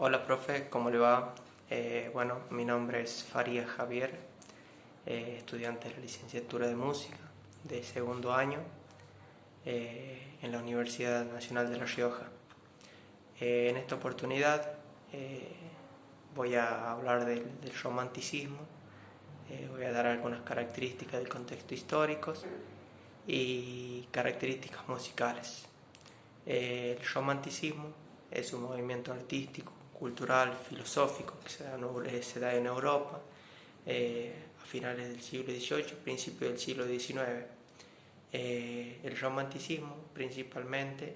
Hola, profe, ¿cómo le va? Bueno, mi nombre es Faría Javier, estudiante de la licenciatura de música de segundo año en la Universidad Nacional de La Rioja. En esta oportunidad voy a hablar del romanticismo, voy a dar algunas características del contexto histórico y características musicales. El romanticismo es un movimiento artístico, cultural, filosófico que se da en Europa a finales del siglo XVIII, principios del siglo XIX. El romanticismo principalmente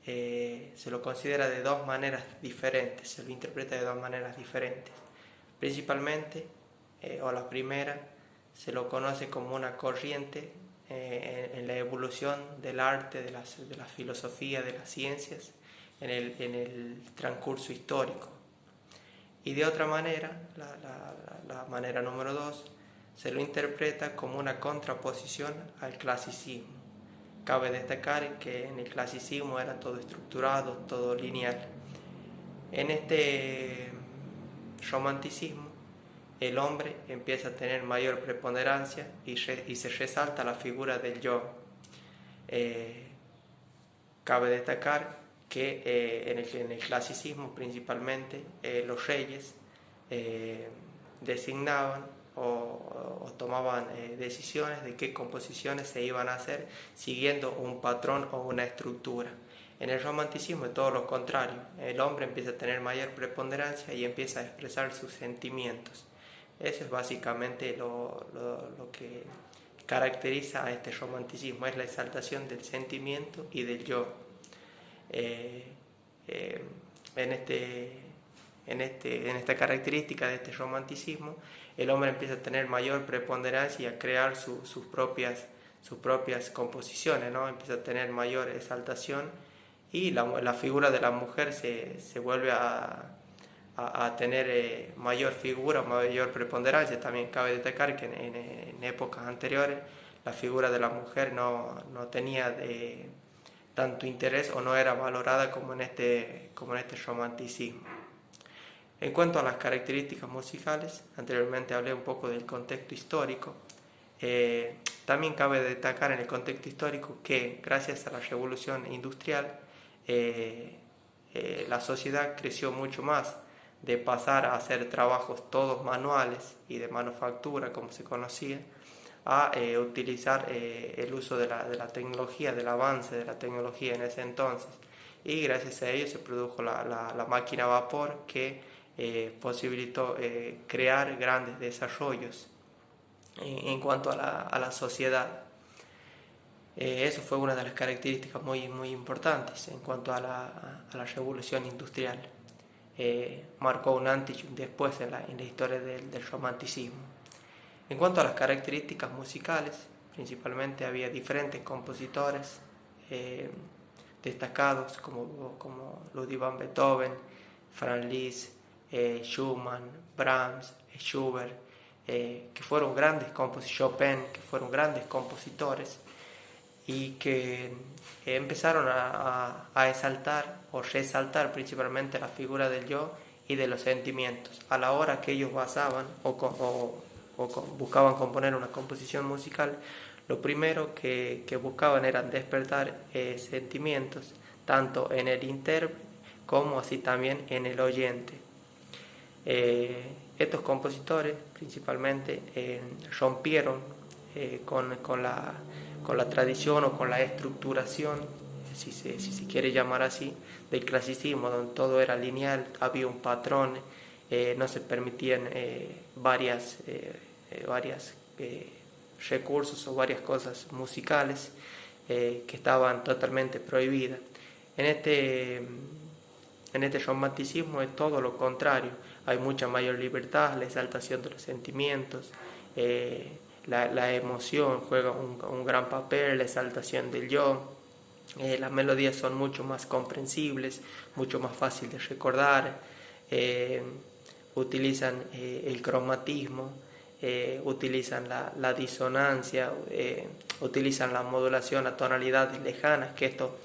se lo considera de dos maneras diferentes, se lo interpreta de dos maneras diferentes. Principalmente, o la primera, se lo conoce como una corriente en la evolución del arte, de la filosofía, de las ciencias, en el transcurso histórico. Y de otra manera, la manera número dos, se lo interpreta como una contraposición al clasicismo. Cabe destacar que en el clasicismo era todo estructurado, todo lineal. En este romanticismo, el hombre empieza a tener mayor preponderancia y se resalta la figura del yo. Cabe destacar que en el clasicismo principalmente los reyes designaban o tomaban decisiones de qué composiciones se iban a hacer siguiendo un patrón o una estructura. En el romanticismo es todo lo contrario, el hombre empieza a tener mayor preponderancia y empieza a expresar sus sentimientos. Eso es básicamente lo que caracteriza a este romanticismo, es la exaltación del sentimiento y del yo. En esta característica de este romanticismo, el hombre empieza a tener mayor preponderancia y a crear sus propias composiciones, ¿no? Empieza a tener mayor exaltación y la figura de la mujer se vuelve a tener mayor figura, mayor preponderancia. También cabe destacar que en épocas anteriores la figura de la mujer no tenía tanto interés o no era valorada como en este romanticismo. En cuanto a las características musicales, anteriormente hablé un poco del contexto histórico. También cabe destacar en el contexto histórico que gracias a la revolución industrial la sociedad creció mucho más, de pasar a hacer trabajos todos manuales y de manufactura como se conocía, a utilizar el uso de la tecnología, del avance de la tecnología en ese entonces, y gracias a ello se produjo la máquina a vapor que posibilitó crear grandes desarrollos en cuanto a la sociedad. Eso fue una de las características muy importantes en cuanto a la revolución industrial. Marcó un antes y un después en la historia del romanticismo. En cuanto a las características musicales, principalmente había diferentes compositores destacados como Ludwig van Beethoven, Franz Liszt, Schumann, Brahms, Schubert, que fueron grandes compositores, Chopin, que fueron grandes compositores y que empezaron a exaltar o resaltar principalmente la figura del yo y de los sentimientos. A la hora que ellos basaban o buscaban componer una composición musical, lo primero que buscaban era despertar sentimientos, tanto en el intérprete como así también en el oyente. Estos compositores principalmente rompieron con la tradición o con la estructuración, si se quiere llamar así, del clasicismo, donde todo era lineal, había un patrón, no se permitían varias recursos o varias cosas musicales que estaban totalmente prohibidas. En este romanticismo es todo lo contrario, hay mucha mayor libertad, la exaltación de los sentimientos, la emoción juega un gran papel, la exaltación del yo. Las melodías son mucho más comprensibles, mucho más fáciles de recordar, utilizan el cromatismo, utilizan la disonancia, utilizan la modulación a tonalidades lejanas, que esto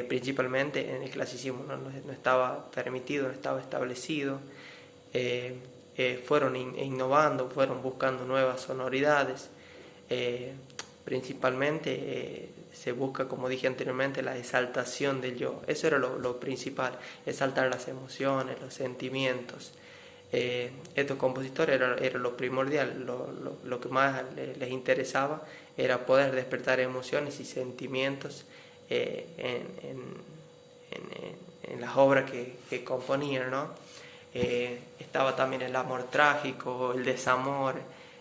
principalmente en el clasicismo no estaba permitido, no estaba establecido. Fueron innovando, fueron buscando nuevas sonoridades. Principalmente se busca, como dije anteriormente, la exaltación del yo. Eso era lo principal, exaltar las emociones, los sentimientos. Estos compositores era lo primordial, lo que más les interesaba era poder despertar emociones y sentimientos en las obras que componían, ¿no? Estaba también el amor trágico, el desamor,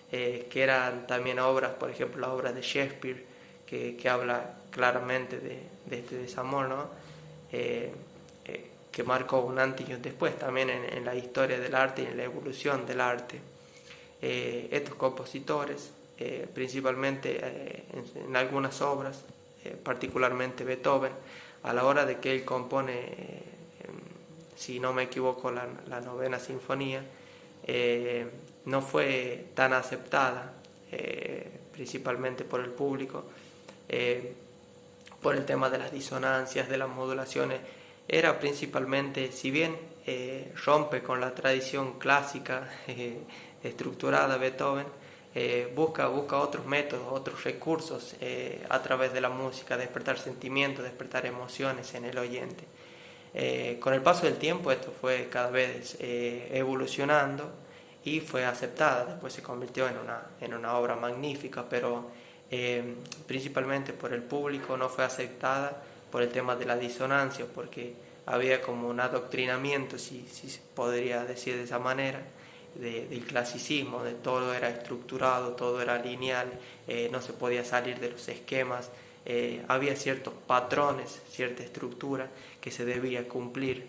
que eran también obras, por ejemplo, la obra de Shakespeare, que habla claramente de este desamor, ¿no? Que marcó un antes y un después también en la historia del arte y en la evolución del arte. Estos compositores, principalmente en algunas obras, particularmente Beethoven, a la hora de que él compone, si no me equivoco, la novena sinfonía, no fue tan aceptada, principalmente por el público, por el tema de las disonancias, de las modulaciones. Era principalmente, si bien rompe con la tradición clásica estructurada Beethoven, busca otros métodos, otros recursos a través de la música, despertar sentimientos, despertar emociones en el oyente. Con el paso del tiempo esto fue cada vez evolucionando y fue aceptada, después se convirtió en una obra magnífica, pero principalmente por el público no fue aceptada por el tema de la disonancia, porque había como un adoctrinamiento, si se podría decir de esa manera, del clasicismo, de todo era estructurado, todo era lineal, no se podía salir de los esquemas, había ciertos patrones, cierta estructura que se debía cumplir.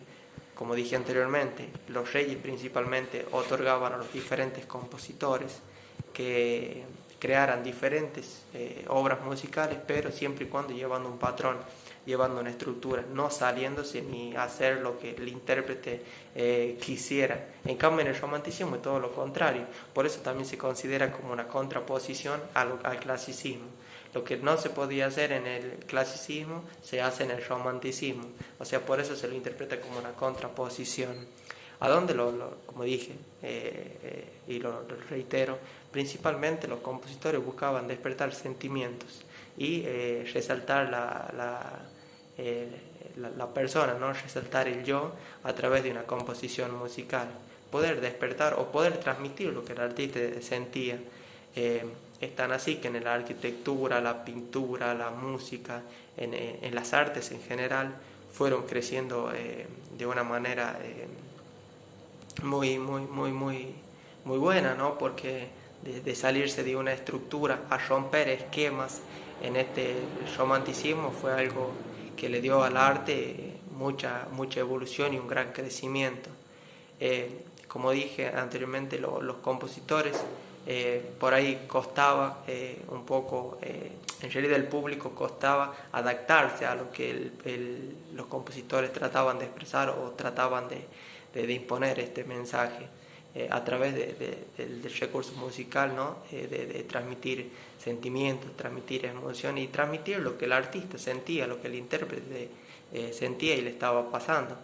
Como dije anteriormente, los reyes principalmente otorgaban a los diferentes compositores que crearan diferentes obras musicales, pero siempre y cuando llevando un patrón, llevando una estructura, no saliéndose ni hacer lo que el intérprete quisiera. En cambio, en el romanticismo es todo lo contrario, por eso también se considera como una contraposición al clasicismo. Lo que no se podía hacer en el clasicismo se hace en el romanticismo, o sea, por eso se lo interpreta como una contraposición. ¿A dónde como dije, y lo reitero, principalmente los compositores buscaban despertar sentimientos y resaltar la persona, ¿no? Resaltar el yo a través de una composición musical, poder despertar o poder transmitir lo que el artista sentía. Es tan así que en la arquitectura, la pintura, la música, en las artes en general, fueron creciendo de una manera muy buena, ¿no? Porque de salirse de una estructura a romper esquemas en este romanticismo fue algo que le dio al arte mucha evolución y un gran crecimiento. Como dije anteriormente, los compositores, por ahí costaba un poco, en realidad el público costaba adaptarse a lo que los compositores trataban de expresar o trataban de imponer este mensaje a través del recurso musical, ¿no? De transmitir sentimientos, transmitir emociones y transmitir lo que el artista sentía, lo que el intérprete sentía y le estaba pasando,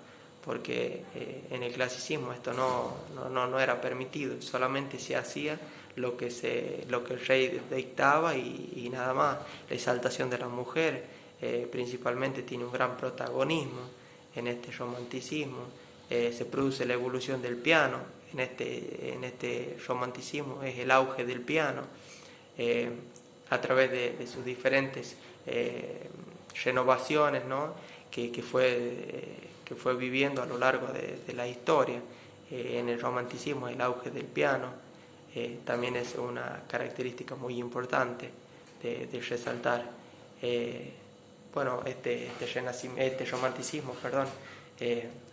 porque en el clasicismo esto no era permitido, solamente se hacía lo que el rey dictaba y nada más. La exaltación de la mujer principalmente tiene un gran protagonismo en este romanticismo. Se produce la evolución del piano en este romanticismo, es el auge del piano a través de sus diferentes renovaciones, ¿no? que fue viviendo a lo largo de la historia. En el romanticismo el auge del piano también es una característica muy importante de resaltar. Bueno, este romanticismo, perdón,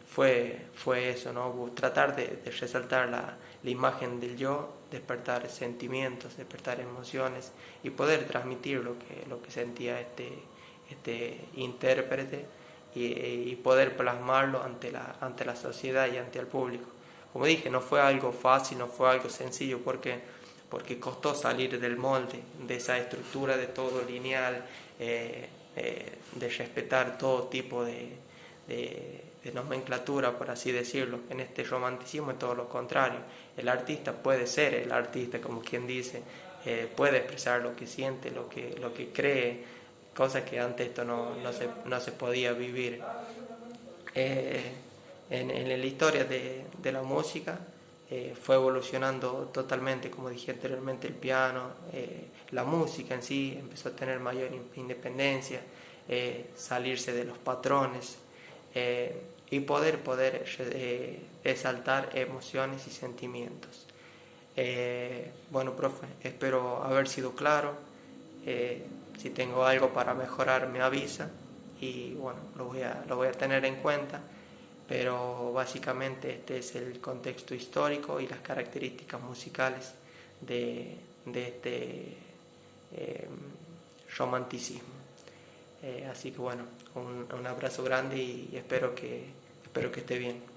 fue eso, ¿no? Tratar de resaltar la imagen del yo, despertar sentimientos, despertar emociones y poder transmitir lo que sentía este intérprete y poder plasmarlo ante la sociedad y ante el público. Como dije, no fue algo fácil, no fue algo sencillo, porque costó salir del molde, de esa estructura de todo lineal, de respetar todo tipo de nomenclatura, por así decirlo. En este romanticismo es todo lo contrario. El artista puede ser el artista, como quien dice, puede expresar lo que siente, lo que cree, cosas que antes esto no se podía vivir. En la historia de la música fue evolucionando totalmente, como dije anteriormente, el piano, la música en sí empezó a tener mayor independencia, salirse de los patrones y poder exaltar emociones y sentimientos. Bueno, profe, espero haber sido claro. Si tengo algo para mejorar, me avisa y bueno, lo voy a tener en cuenta, pero básicamente este es el contexto histórico y las características musicales de este eh, romanticismo. Así que bueno, un abrazo grande y espero que esté bien.